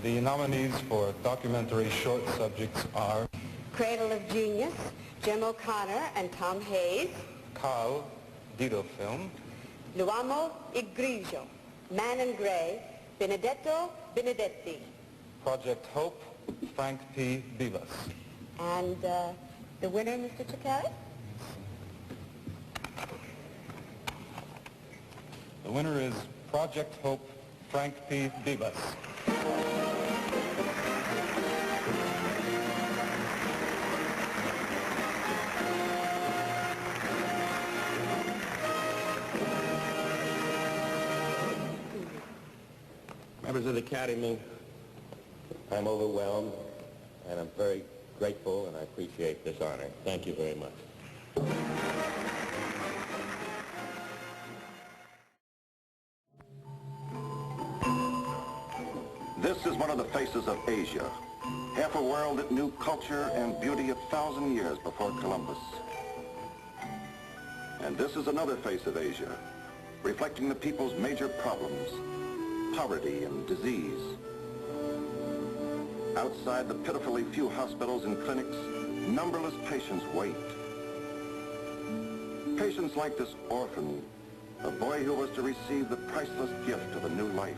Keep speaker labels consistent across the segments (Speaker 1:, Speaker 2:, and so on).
Speaker 1: The nominees for documentary short subjects are
Speaker 2: Cradle of Genius, Jim O'Connor and Tom Hayes.
Speaker 1: Carl, Dido Film.
Speaker 2: L'Uomo e Grigio, Man in Gray, Benedetto Benedetti.
Speaker 1: Project Hope, Frank P Bibas.
Speaker 2: And the winner, Mr. Chakari?
Speaker 1: The winner is Project Hope, Frank P Bibas.
Speaker 3: Members of the Academy, I'm overwhelmed, and I'm very grateful, and I appreciate this honor. Thank you very much.
Speaker 4: This is one of the faces of Asia, half a world that knew culture and beauty 1,000 years before Columbus. And this is another face of Asia, reflecting the people's major problems, poverty and disease. Outside the pitifully few hospitals and clinics, numberless patients wait. Patients like this orphan, a boy who was to receive the priceless gift of a new life.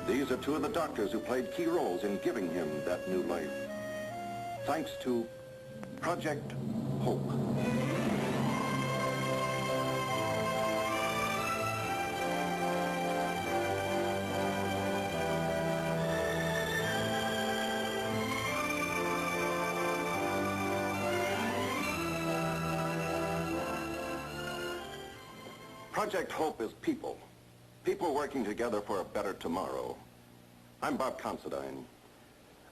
Speaker 4: These are two of the doctors who played key roles in giving him that new life, thanks to Project Hope. Project Hope is people. People working together for a better tomorrow. I'm Bob Considine.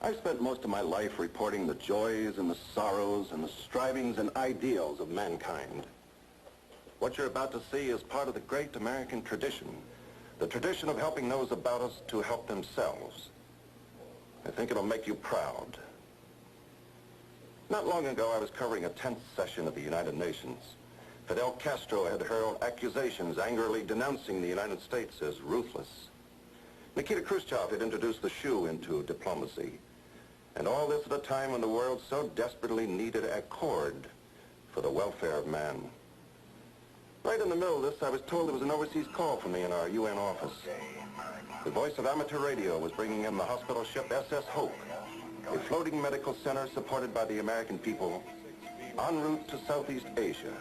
Speaker 4: I've spent most of my life reporting the joys and the sorrows and the strivings and ideals of mankind. What you're about to see is part of the great American tradition, the tradition of helping those about us to help themselves. I think it'll make you proud. Not long ago, I was covering a 10th session of the United Nations. Fidel Castro had hurled accusations angrily denouncing the United States as ruthless. Nikita Khrushchev had introduced the shoe into diplomacy. And all this at a time when the world so desperately needed accord for the welfare of man. Right in the middle of this, I was told there was an overseas call from me in our UN office. The voice of amateur radio was bringing in the hospital ship SS Hope, a floating medical center supported by the American people en route to Southeast Asia.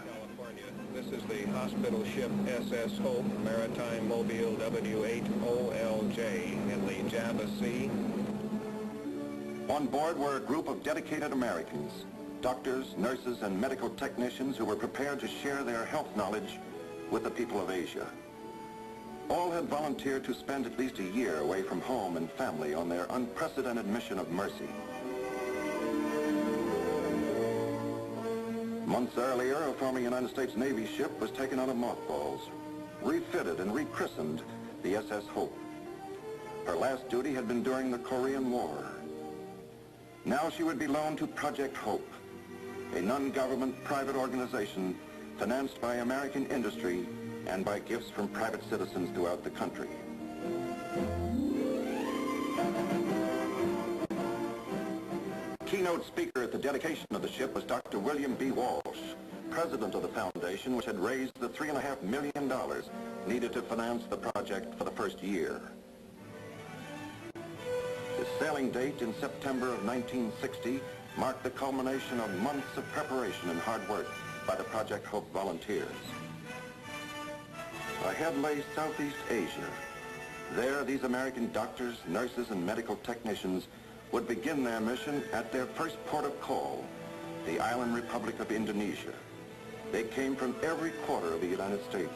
Speaker 5: This is the hospital ship SS Hope, Maritime Mobile W8OLJ in the Java Sea.
Speaker 4: On board were a group of dedicated Americans, doctors, nurses, and medical technicians who were prepared to share their health knowledge with the people of Asia. All had volunteered to spend at least a year away from home and family on their unprecedented mission of mercy. Months earlier, a former United States Navy ship was taken out of mothballs, refitted and rechristened the SS Hope. Her last duty had been during the Korean War. Now she would be loaned to Project Hope, a non-government private organization financed by American industry and by gifts from private citizens throughout the country. Keynote speaker at the dedication of the ship was Dr. William B. Walsh, president of the foundation, which had raised the $3.5 million needed to finance the project for the first year. The sailing date in September of 1960 marked the culmination of months of preparation and hard work by the Project Hope volunteers. Ahead lay Southeast Asia. There, these American doctors, nurses, and medical technicians would begin their mission at their first port of call, the island republic of Indonesia. They came from every quarter of the United States.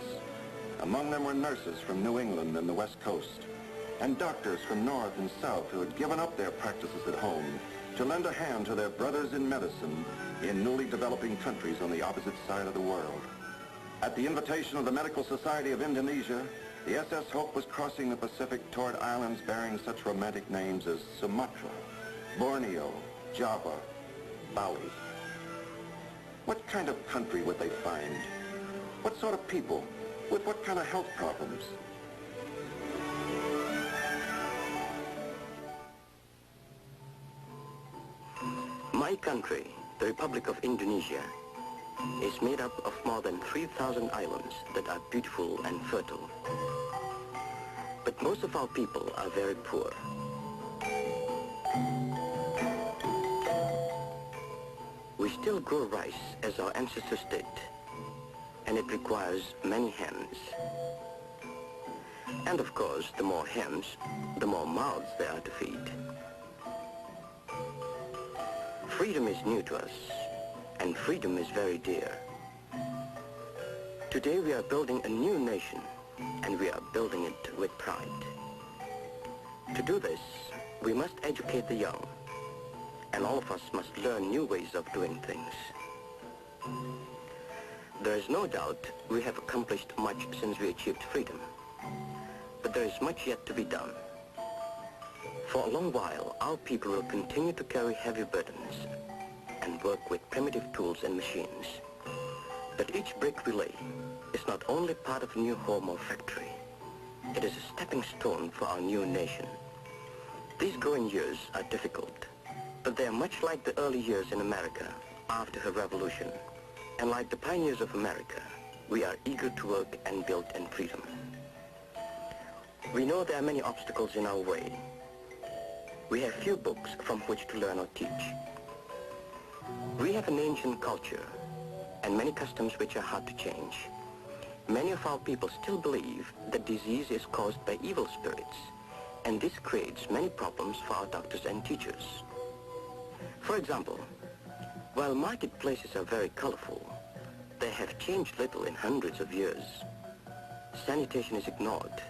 Speaker 4: Among them were nurses from New England and the West Coast, and doctors from North and South who had given up their practices at home to lend a hand to their brothers in medicine in newly developing countries on the opposite side of the world. At the invitation of the Medical Society of Indonesia, the SS Hope was crossing the Pacific toward islands bearing such romantic names as Sumatra, Borneo, Java, Bali. What kind of country would they find? What sort of people? With what kind of health problems?
Speaker 6: My country, the Republic of Indonesia, is made up of more than 3,000 islands that are beautiful and fertile. But most of our people are very poor. We still grow rice as our ancestors did, and it requires many hands. And of course, the more hands, the more mouths there are to feed. Freedom is new to us, and freedom is very dear. Today we are building a new nation, and we are building it with pride. To do this, we must educate the young, and all of us must learn new ways of doing things. There is no doubt we have accomplished much since we achieved freedom, but there is much yet to be done. For a long while, our people will continue to carry heavy burdens and work with primitive tools and machines. But each brick we lay is not only part of a new home or factory, it is a stepping stone for our new nation. These growing years are difficult, but they are much like the early years in America after her revolution. And like the pioneers of America, we are eager to work and build in freedom. We know there are many obstacles in our way. We have few books from which to learn or teach. We have an ancient culture and many customs which are hard to change. Many of our people still believe that disease is caused by evil spirits, and this creates many problems for our doctors and teachers. For example, while marketplaces are very colorful, they have changed little in hundreds of years. Sanitation is ignored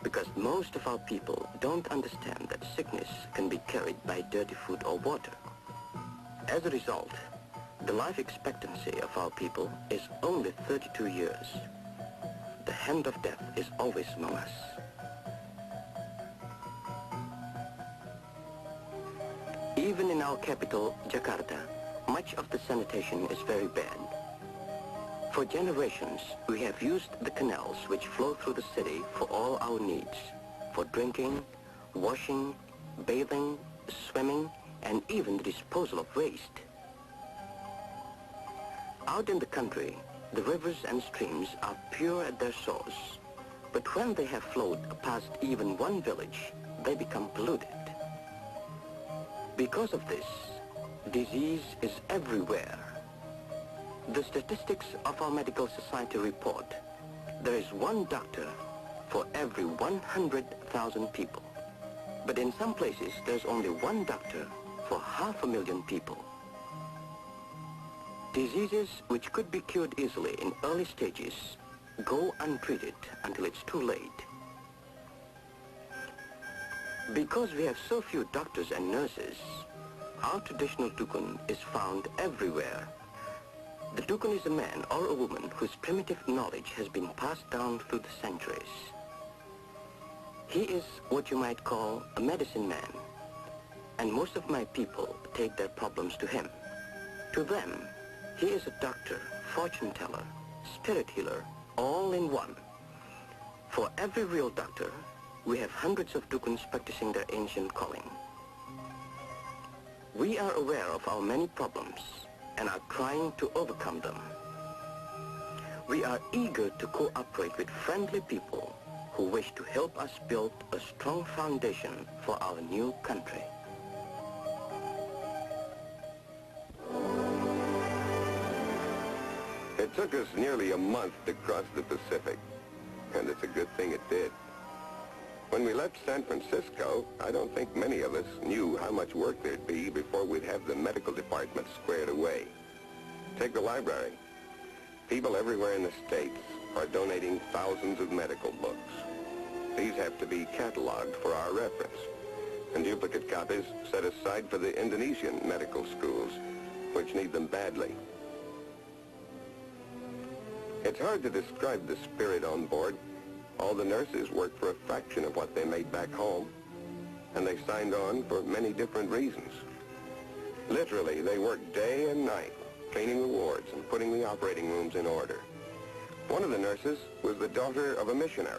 Speaker 6: because most of our people don't understand that sickness can be carried by dirty food or water. As a result, the life expectancy of our people is only 32 years. The hand of death is always among us. Even in our capital, Jakarta, much of the sanitation is very bad. For generations, we have used the canals which flow through the city for all our needs, for drinking, washing, bathing, swimming, and even the disposal of waste. Out in the country, the rivers and streams are pure at their source, but when they have flowed past even one village, they become polluted. Because of this, disease is everywhere. The statistics of our medical society report there is one doctor for every 100,000 people. But in some places, there's only one doctor for 500,000 people. Diseases which could be cured easily in early stages go untreated until it's too late. Because we have so few doctors and nurses, our traditional dukun is found everywhere. The dukun is a man or a woman whose primitive knowledge has been passed down through the centuries. He is what you might call a medicine man, and most of my people take their problems to him. To them, he is a doctor, fortune teller, spirit healer, all in one. For every real doctor, we have hundreds of dukuns practicing their ancient calling. We are aware of our many problems and are trying to overcome them. We are eager to cooperate with friendly people who wish to help us build a strong foundation for our new country.
Speaker 3: It took us nearly a month to cross the Pacific, and it's a good thing it did. When we left San Francisco, I don't think many of us knew how much work there'd be before we'd have the medical department squared away. Take the library. People everywhere in the States are donating thousands of medical books. These have to be cataloged for our reference, and duplicate copies set aside for the Indonesian medical schools, which need them badly. It's hard to describe the spirit on board. All the nurses worked for a fraction of what they made back home, and they signed on for many different reasons. Literally, they worked day and night, cleaning the wards and putting the operating rooms in order. One of the nurses was the daughter of a missionary.